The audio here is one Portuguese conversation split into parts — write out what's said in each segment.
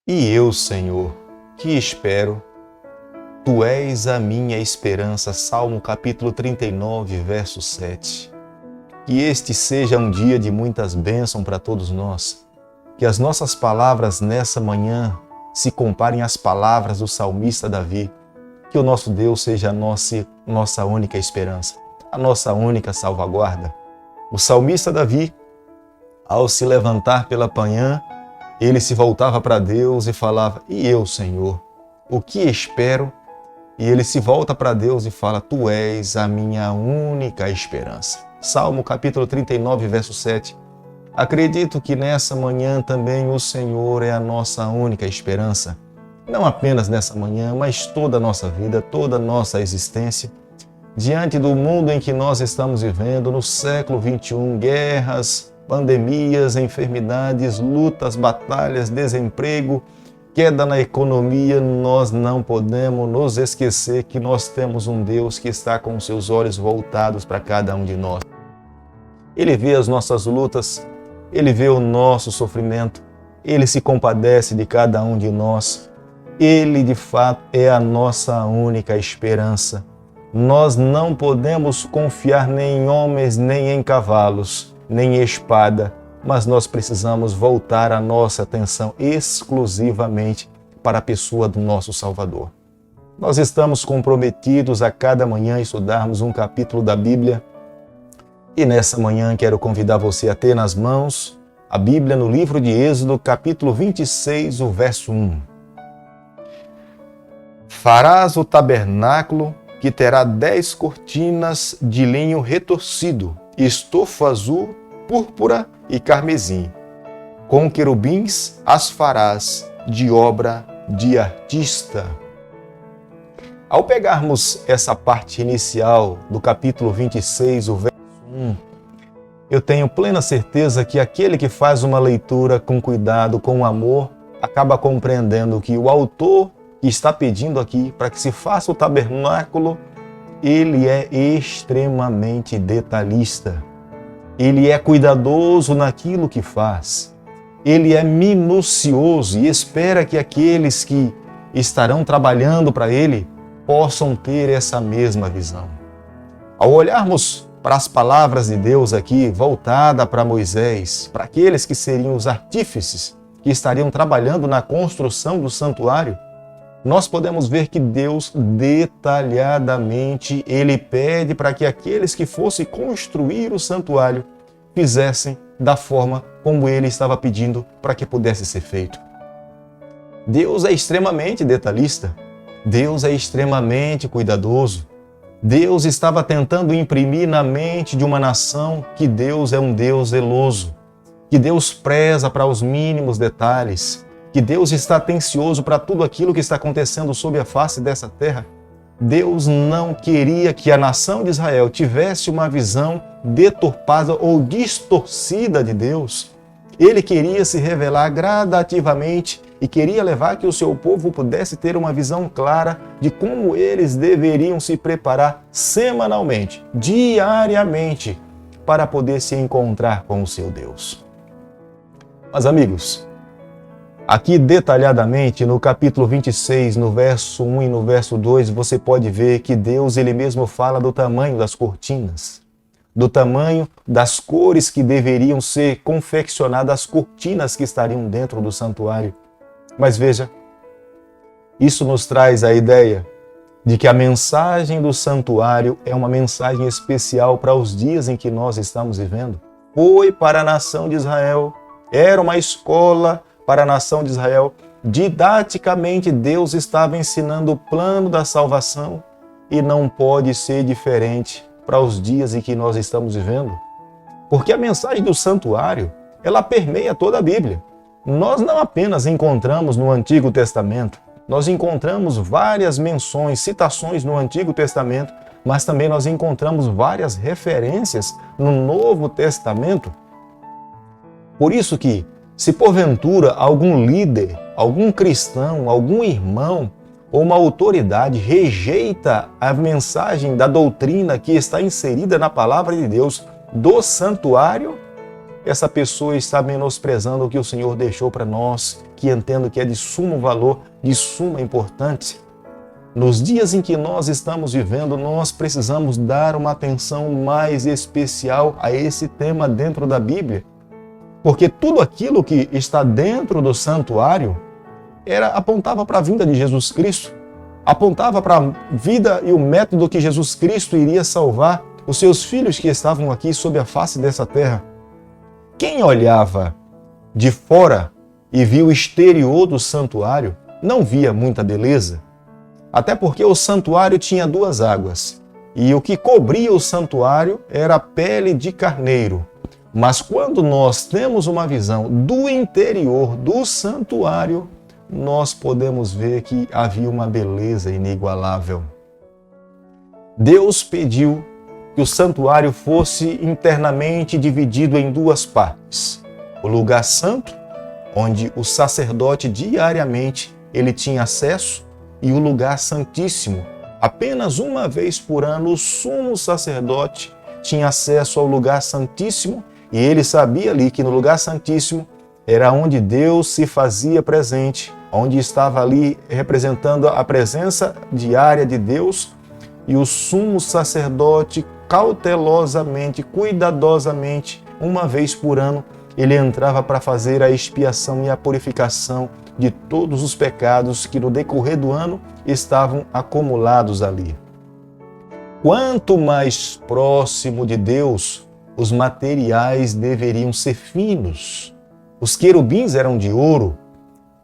E eu, Senhor, que espero, Tu és a minha esperança. Salmo capítulo 39, verso 7. Que este seja um dia de muitas bênçãos para todos nós. Que as nossas palavras nessa manhã se comparem às palavras do salmista Davi. Que o nosso Deus seja a nossa única esperança, a nossa única salvaguarda. O salmista Davi, ao se levantar pela manhã, ele se voltava para Deus e falava: e eu, Senhor, o que espero? E ele se volta para Deus e fala: Tu és a minha única esperança. Salmo capítulo 39, verso 7. Acredito que nessa manhã também o Senhor é a nossa única esperança. Não apenas nessa manhã, mas toda a nossa vida, toda a nossa existência. Diante do mundo em que nós estamos vivendo, no século XXI, guerras, pandemias, enfermidades, lutas, batalhas, desemprego, queda na economia, nós não podemos nos esquecer que nós temos um Deus que está com os seus olhos voltados para cada um de nós. Ele vê as nossas lutas, Ele vê o nosso sofrimento, Ele se compadece de cada um de nós. Ele, de fato, é a nossa única esperança. Nós não podemos confiar nem em homens, nem em cavalos, nem em espada, mas nós precisamos voltar a nossa atenção exclusivamente para a pessoa do nosso Salvador. Nós estamos comprometidos a cada manhã estudarmos um capítulo da Bíblia e nessa manhã quero convidar você a ter nas mãos a Bíblia no livro de Êxodo, capítulo 26, o verso 1. Farás o tabernáculo que terá 10 cortinas de linho retorcido, estofa azul, púrpura e carmesim. Com querubins as farás de obra de artista. Ao pegarmos essa parte inicial do capítulo 26, o verso 1, eu tenho plena certeza que aquele que faz uma leitura com cuidado, com amor, acaba compreendendo que o autor que está pedindo aqui para que se faça o tabernáculo, ele é extremamente detalhista. Ele é cuidadoso naquilo que faz. Ele é minucioso e espera que aqueles que estarão trabalhando para ele possam ter essa mesma visão. Ao olharmos para as palavras de Deus aqui, voltada para Moisés, para aqueles que seriam os artífices que estariam trabalhando na construção do santuário, nós podemos ver que Deus detalhadamente, Ele pede para que aqueles que fossem construir o santuário fizessem da forma como Ele estava pedindo para que pudesse ser feito. Deus é extremamente detalhista, Deus é extremamente cuidadoso. Deus estava tentando imprimir na mente de uma nação que Deus é um Deus zeloso, que Deus preza para os mínimos detalhes, que Deus está atencioso para tudo aquilo que está acontecendo sob a face dessa terra. Deus não queria que a nação de Israel tivesse uma visão deturpada ou distorcida de Deus. Ele queria se revelar gradativamente e queria levar que o seu povo pudesse ter uma visão clara de como eles deveriam se preparar semanalmente, diariamente, para poder se encontrar com o seu Deus. Mas, amigos, aqui detalhadamente no capítulo 26, no verso 1 e no verso 2, você pode ver que Deus ele mesmo fala do tamanho das cortinas, do tamanho das cores que deveriam ser confeccionadas, as cortinas que estariam dentro do santuário. Mas veja, isso nos traz a ideia de que a mensagem do santuário é uma mensagem especial para os dias em que nós estamos vivendo. Foi para a nação de Israel, era uma escola para a nação de Israel. Didaticamente, Deus estava ensinando o plano da salvação e não pode ser diferente para os dias em que nós estamos vivendo. Porque a mensagem do santuário, ela permeia toda a Bíblia. Nós não apenas encontramos no Antigo Testamento, nós encontramos várias menções, citações no Antigo Testamento, mas também nós encontramos várias referências no Novo Testamento. Por isso que, se porventura algum líder, algum cristão, algum irmão ou uma autoridade rejeita a mensagem da doutrina que está inserida na palavra de Deus do santuário, essa pessoa está menosprezando o que o Senhor deixou para nós, que entendo que é de sumo valor, de suma importância. Nos dias em que nós estamos vivendo, nós precisamos dar uma atenção mais especial a esse tema dentro da Bíblia, porque tudo aquilo que está dentro do santuário apontava para a vinda de Jesus Cristo, apontava para a vida e o método que Jesus Cristo iria salvar os seus filhos que estavam aqui sob a face dessa terra. Quem olhava de fora e via o exterior do santuário, não via muita beleza, até porque o santuário tinha 2 águas, e o que cobria o santuário era a pele de carneiro. Mas quando nós temos uma visão do interior do santuário, nós podemos ver que havia uma beleza inigualável. Deus pediu que o santuário fosse internamente dividido em 2 partes. O lugar santo, onde o sacerdote diariamente ele tinha acesso, e o lugar santíssimo. Apenas uma vez por ano o sumo sacerdote tinha acesso ao lugar santíssimo, e ele sabia ali que no lugar santíssimo era onde Deus se fazia presente, onde estava ali representando a presença diária de Deus, e o sumo sacerdote cautelosamente, cuidadosamente, uma vez por ano, ele entrava para fazer a expiação e a purificação de todos os pecados que no decorrer do ano estavam acumulados ali. Quanto mais próximo de Deus, os materiais deveriam ser finos. Os querubins eram de ouro.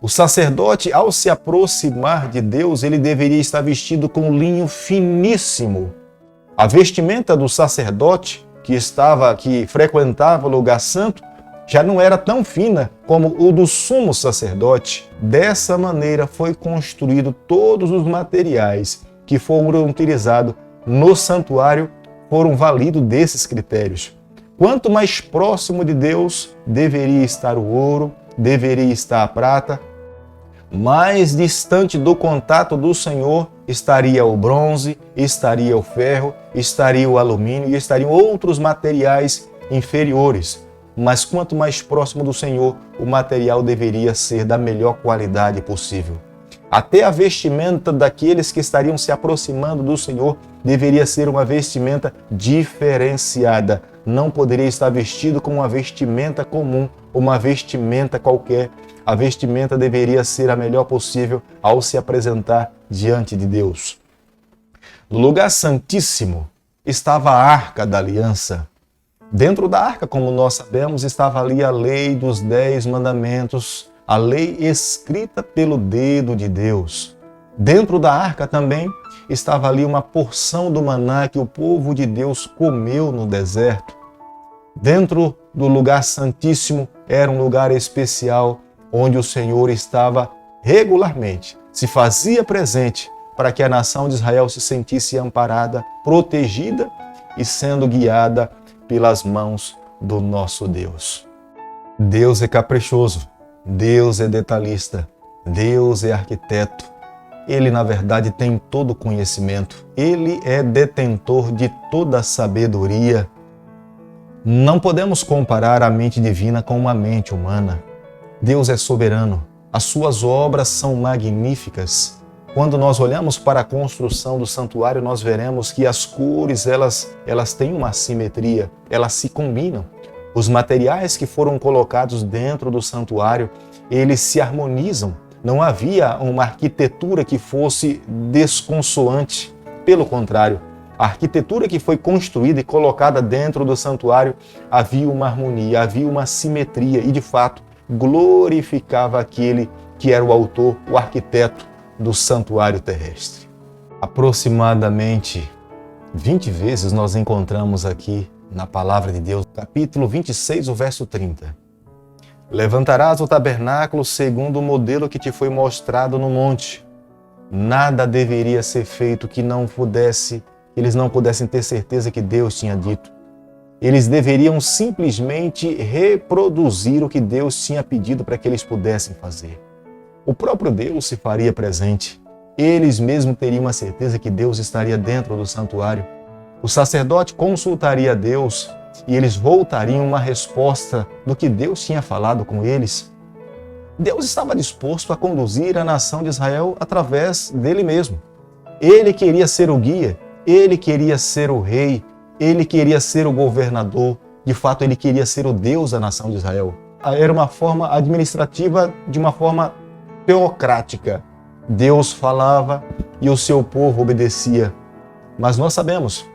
O sacerdote, ao se aproximar de Deus, ele deveria estar vestido com linho finíssimo. A vestimenta do sacerdote que frequentava o lugar santo já não era tão fina como o do sumo sacerdote. Dessa maneira foi construído todos os materiais que foram utilizados no santuário, foram validos desses critérios. Quanto mais próximo de Deus deveria estar o ouro, deveria estar a prata, mais distante do contato do Senhor estaria o bronze, estaria o ferro, estaria o alumínio e estariam outros materiais inferiores. Mas quanto mais próximo do Senhor, o material deveria ser da melhor qualidade possível. Até a vestimenta daqueles que estariam se aproximando do Senhor deveria ser uma vestimenta diferenciada. Não poderia estar vestido com uma vestimenta comum, uma vestimenta qualquer. A vestimenta deveria ser a melhor possível ao se apresentar diante de Deus. No lugar santíssimo estava a Arca da Aliança. Dentro da arca, como nós sabemos, estava ali a lei dos 10 mandamentos, a lei escrita pelo dedo de Deus. Dentro da arca também estava ali uma porção do maná que o povo de Deus comeu no deserto. Dentro do lugar santíssimo era um lugar especial onde o Senhor estava regularmente, se fazia presente para que a nação de Israel se sentisse amparada, protegida e sendo guiada pelas mãos do nosso Deus. Deus é caprichoso, Deus é detalhista, Deus é arquiteto. Ele, na verdade, tem todo o conhecimento. Ele é detentor de toda a sabedoria. Não podemos comparar a mente divina com uma mente humana. Deus é soberano. As suas obras são magníficas. Quando nós olhamos para a construção do santuário, nós veremos que as cores, elas têm uma simetria, elas se combinam. Os materiais que foram colocados dentro do santuário, eles se harmonizam. Não havia uma arquitetura que fosse desconsoante. Pelo contrário, a arquitetura que foi construída e colocada dentro do santuário, havia uma harmonia, havia uma simetria e, de fato, glorificava aquele que era o autor, o arquiteto do santuário terrestre. Aproximadamente 20 vezes nós encontramos aqui na palavra de Deus, capítulo 26, o verso 30. Levantarás o tabernáculo segundo o modelo que te foi mostrado no monte. Nada deveria ser feito que eles não pudessem ter certeza que Deus tinha dito. Eles deveriam simplesmente reproduzir o que Deus tinha pedido para que eles pudessem fazer. O próprio Deus se faria presente. Eles mesmos teriam a certeza que Deus estaria dentro do santuário. O sacerdote consultaria a Deus e eles voltariam uma resposta do que Deus tinha falado com eles. Deus estava disposto a conduzir a nação de Israel através dele mesmo. Ele queria ser o guia, ele queria ser o rei, ele queria ser o governador. De fato, ele queria ser o Deus da nação de Israel. Era uma forma administrativa, de uma forma teocrática. Deus falava e o seu povo obedecia. Mas nós sabemos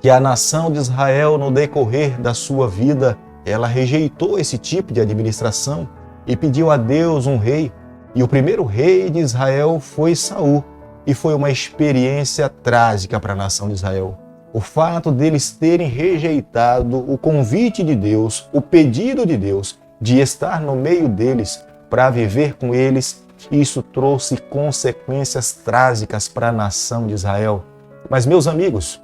que a nação de Israel, no decorrer da sua vida, ela rejeitou esse tipo de administração e pediu a Deus um rei. E o primeiro rei de Israel foi Saul, e foi uma experiência trágica para a nação de Israel. O fato deles terem rejeitado o convite de Deus, o pedido de Deus de estar no meio deles para viver com eles, isso trouxe consequências trágicas para a nação de Israel. Mas, meus amigos,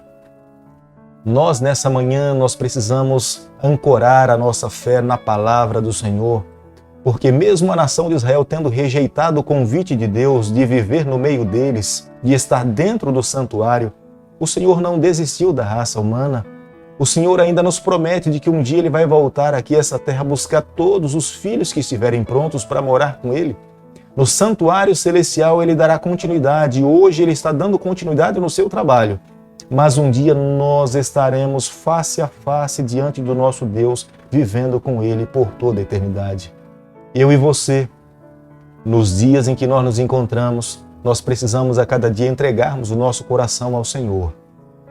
nós nessa manhã nós precisamos ancorar a nossa fé na palavra do Senhor, porque mesmo a nação de Israel tendo rejeitado o convite de Deus de viver no meio deles, de estar dentro do santuário, o Senhor não desistiu da raça humana. O Senhor ainda nos promete de que um dia Ele vai voltar aqui a essa terra buscar todos os filhos que estiverem prontos para morar com Ele. No santuário celestial Ele dará continuidade. Hoje Ele está dando continuidade no seu trabalho. Mas um dia nós estaremos face a face diante do nosso Deus, vivendo com Ele por toda a eternidade. Eu e você, nos dias em que nós nos encontramos, nós precisamos a cada dia entregarmos o nosso coração ao Senhor.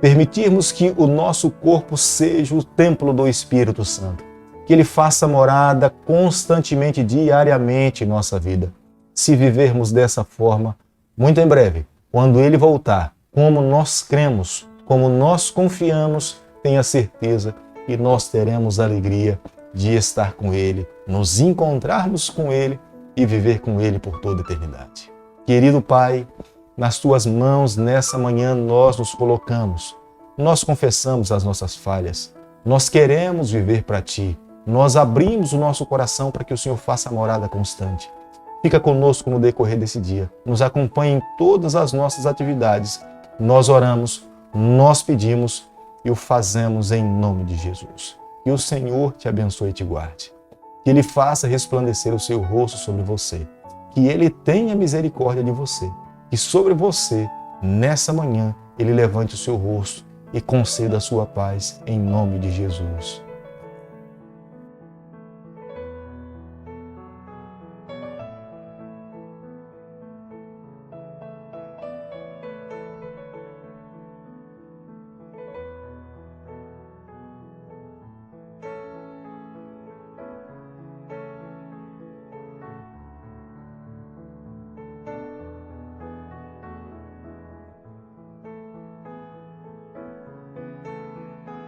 Permitirmos que o nosso corpo seja o templo do Espírito Santo. Que Ele faça morada constantemente, diariamente em nossa vida. Se vivermos dessa forma, muito em breve, quando Ele voltar, como nós cremos, como nós confiamos, tenha certeza que nós teremos a alegria de estar com Ele, nos encontrarmos com Ele e viver com Ele por toda a eternidade. Querido Pai, nas Tuas mãos nessa manhã nós nos colocamos, nós confessamos as nossas falhas, nós queremos viver para Ti, nós abrimos o nosso coração para que o Senhor faça morada constante. Fica conosco no decorrer desse dia, nos acompanhe em todas as nossas atividades. Nós oramos, nós pedimos e o fazemos em nome de Jesus. Que o Senhor te abençoe e te guarde. Que Ele faça resplandecer o seu rosto sobre você. Que Ele tenha misericórdia de você. Que sobre você, nessa manhã, Ele levante o seu rosto e conceda a sua paz em nome de Jesus.